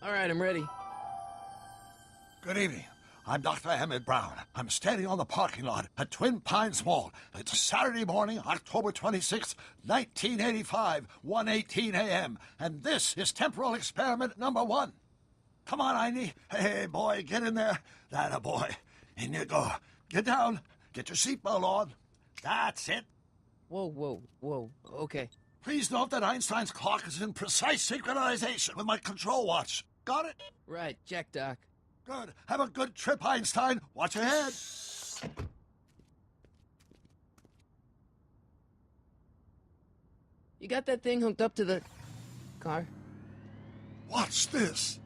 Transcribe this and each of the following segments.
All right, I'm ready. Good evening. I'm Dr. Emmett Brown. I'm standing on the parking lot at Twin Pines Mall. It's Saturday morning, October 26th, 1985, 1:18 a.m. And this is temporal experiment number 1. Come on, Einie. Hey, boy, get in there. That a boy. In you go. Get down. Get your seatbelt on. That's it. Whoa. Okay. Please note that Einstein's clock is in precise synchronization with my control watch. Got it? Right, check, Doc. Good. Have a good trip, Einstein. Watch your head. You got that thing hooked up to the car? Watch this.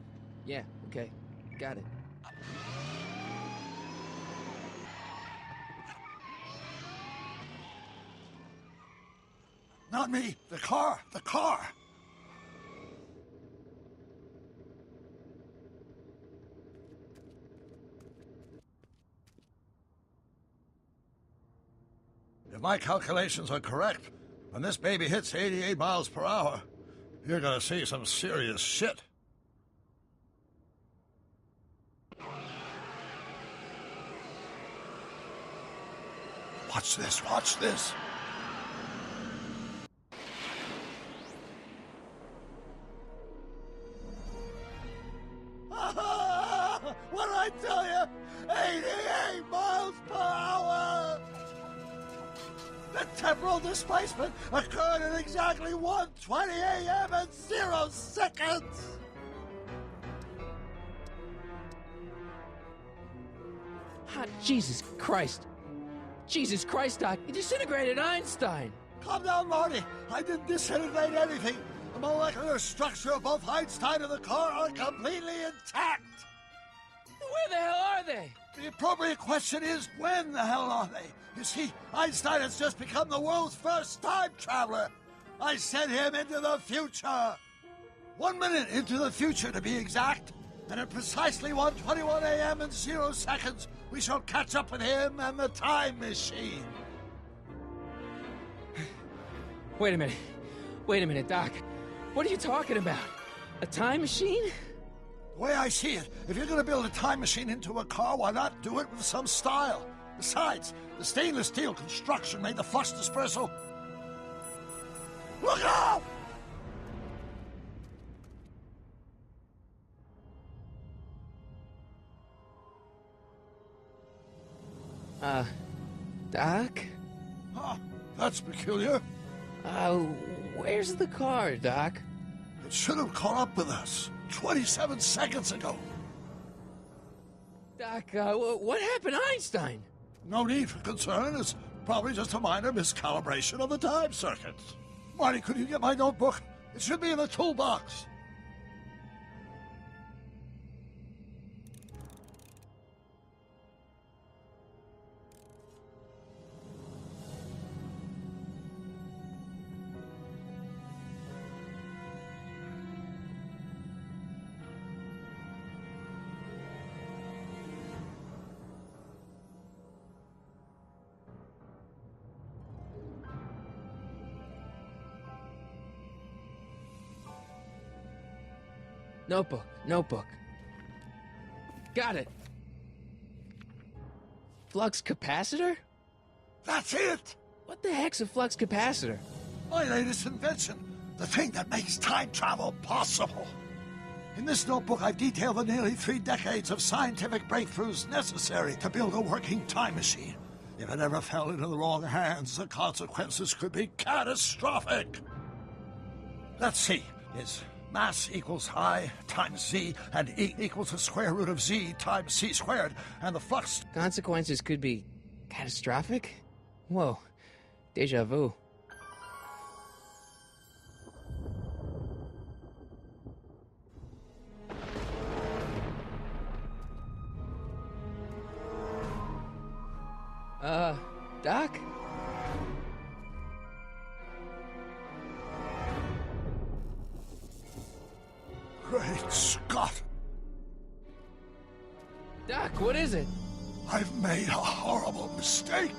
Yeah, okay. Got it. Not me. The car. The car. If my calculations are correct, when this baby hits 88 miles per hour, you're gonna see some serious shit. Watch this, watch this. What did I tell you? 88 miles per hour! The temporal displacement occurred at exactly 1:20 a.m. and 0 seconds! Hot Jesus Christ. Jesus Christ, Doc. You disintegrated Einstein. Calm down, Marty. I didn't disintegrate anything. The molecular structure of both Einstein and the car are completely intact. Where the hell are they? The appropriate question is, when the hell are they? You see, Einstein has just become the world's first time traveler. I sent him into the future. 1 minute into the future, to be exact. And at precisely 1:21 a.m. and 0 seconds, we shall catch up with him and the time machine. Wait a minute, Doc. What are you talking about? A time machine? The way I see it, if you're going to build a time machine into a car, why not do it with some style? Besides, the stainless steel construction made the flux dispersal. Look out! Doc? Huh, that's peculiar. Where's the car, Doc? It should have caught up with us 27 seconds ago. Doc, what happened to Einstein? No need for concern. It's probably just a minor miscalibration of the time circuits. Marty, could you get my notebook? It should be in the toolbox. Notebook. Got it. Flux capacitor? That's it! What the heck's a flux capacitor? My latest invention. The thing that makes time travel possible. In this notebook, I've detailed the nearly 3 decades of scientific breakthroughs necessary to build a working time machine. If it ever fell into the wrong hands, the consequences could be catastrophic. Let's see. Is mass equals I times Z, and E equals the square root of Z times C squared, and the flux... Consequences could be catastrophic? Whoa. Deja vu. Doc? Great Scott! Doc, what is it? I've made a horrible mistake.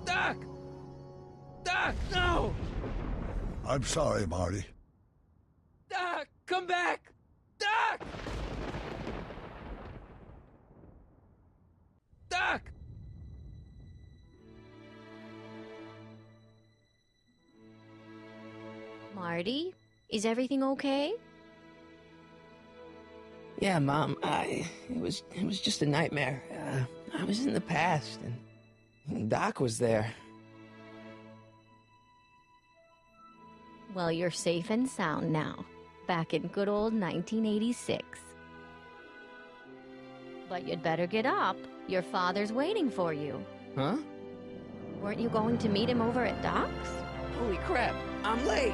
Doc! Doc, no! I'm sorry, Marty. Doc, come back! Doc! Doc! Marty, is everything okay? Yeah, Mom, it was just a nightmare. I was in the past, and Doc was there. Well, you're safe and sound now, back in good old 1986. But you'd better get up. Your father's waiting for you. Huh? Weren't you going to meet him over at Doc's? Holy crap, I'm late!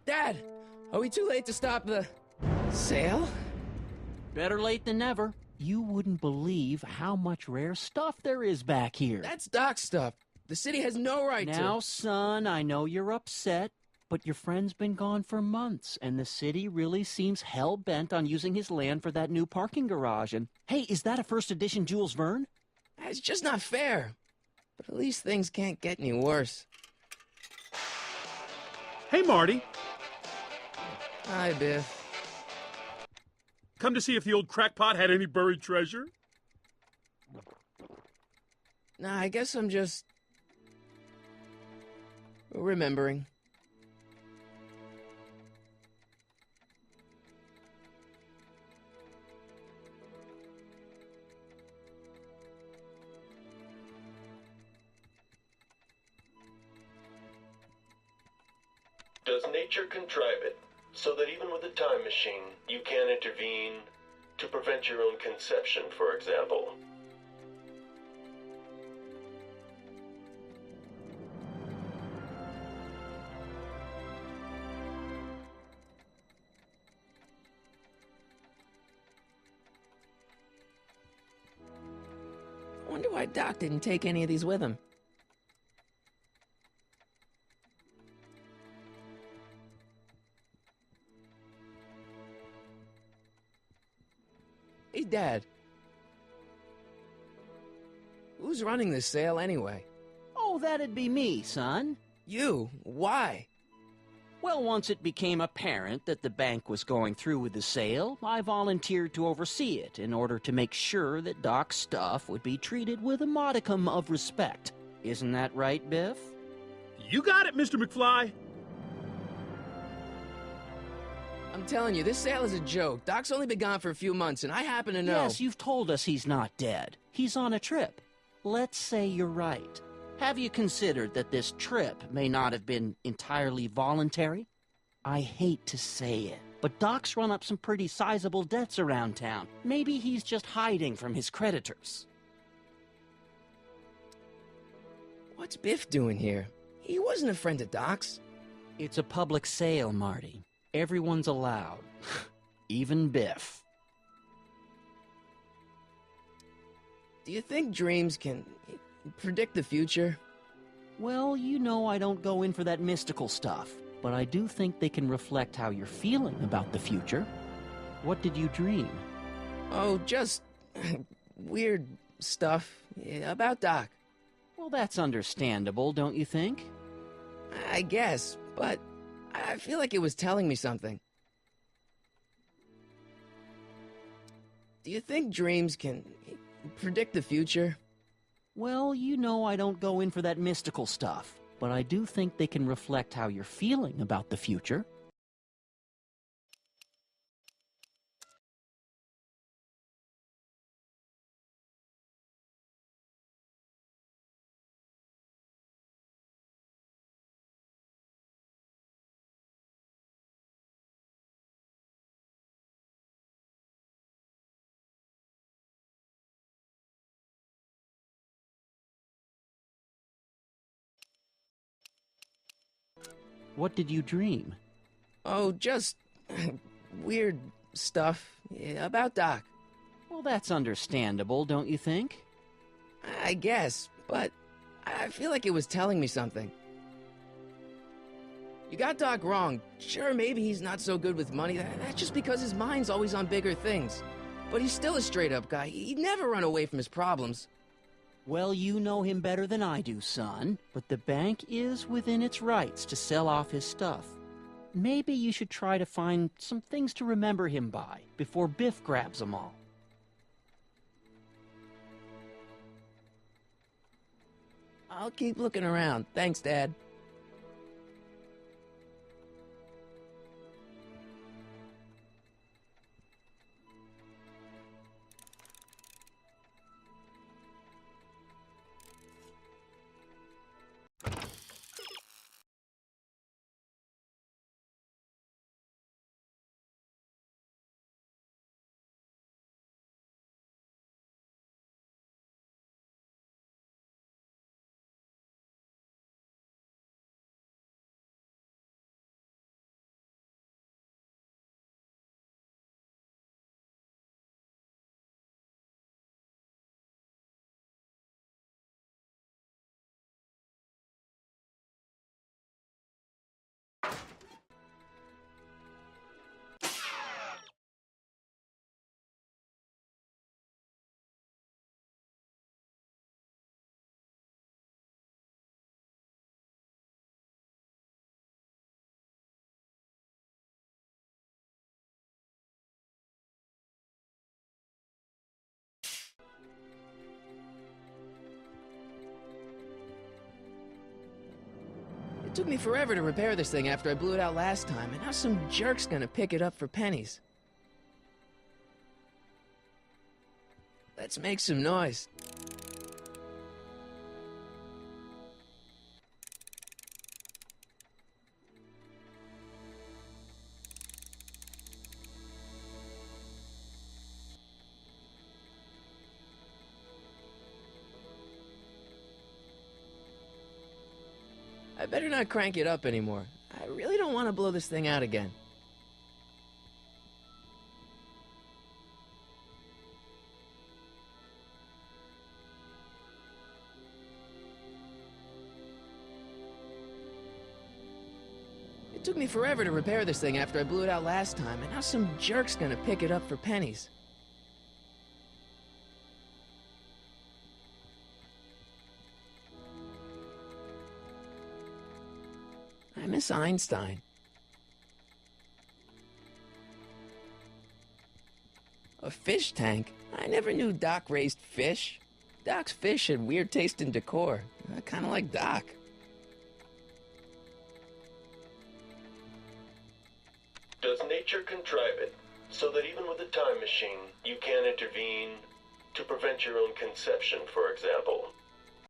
Dad, are we too late to stop the sale? Better late than never. You wouldn't believe how much rare stuff there is back here. That's Doc's stuff. The city has no right to... Now, son, I know you're upset, but your friend's been gone for months, and the city really seems hell-bent on using his land for that new parking garage. And, hey, is that a first edition Jules Verne? It's just not fair. But at least things can't get any worse. Hey, Marty. Hi, Biff. Come to see if the old crackpot had any buried treasure? Nah, I guess I'm just... remembering. Does nature contrive it so that even with a time machine, you can intervene to prevent your own conception, for example? I wonder why Doc didn't take any of these with him. Hey, Dad. Who's running this sale anyway? Oh, that'd be me, son. You? Why? Well, once it became apparent that the bank was going through with the sale, I volunteered to oversee it in order to make sure that Doc's stuff would be treated with a modicum of respect. Isn't that right, Biff? You got it, Mr. McFly. I'm telling you, this sale is a joke. Doc's only been gone for a few months, and I happen to know... Yes, you've told us he's not dead. He's on a trip. Let's say you're right. Have you considered that this trip may not have been entirely voluntary? I hate to say it, but Doc's run up some pretty sizable debts around town. Maybe he's just hiding from his creditors. What's Biff doing here? He wasn't a friend of Doc's. It's a public sale, Marty. Everyone's allowed. Even Biff. Do you think dreams can predict the future? Well, you know I don't go in for that mystical stuff, but I do think they can reflect how you're feeling about the future. What did you dream? Oh, just weird stuff about Doc. Well, that's understandable, don't you think? I guess, but I feel like it was telling me something. Do you think dreams can predict the future? Well, you know I don't go in for that mystical stuff, but I do think they can reflect how you're feeling about the future. What did you dream? Oh, just weird stuff about Doc. Well, that's understandable, don't you think? I guess, but I feel like it was telling me something. You got Doc wrong. Sure, maybe he's not so good with money. That's just because his mind's always on bigger things. But he's still a straight-up guy. He'd never run away from his problems. Well, you know him better than I do, son. But the bank is within its rights to sell off his stuff. Maybe you should try to find some things to remember him by before Biff grabs them all. I'll keep looking around. Thanks, Dad. It took me forever to repair this thing after I blew it out last time, and now some jerk's gonna pick it up for pennies. Let's make some noise. I better not crank it up anymore. I really don't want to blow this thing out again. It took me forever to repair this thing after I blew it out last time, and now some jerk's gonna pick it up for pennies. I miss Einstein. A fish tank? I never knew Doc raised fish. Doc's fish had weird taste in decor. I kinda like Doc. Does nature contrive it so that even with a time machine, you can intervene to prevent your own conception, for example?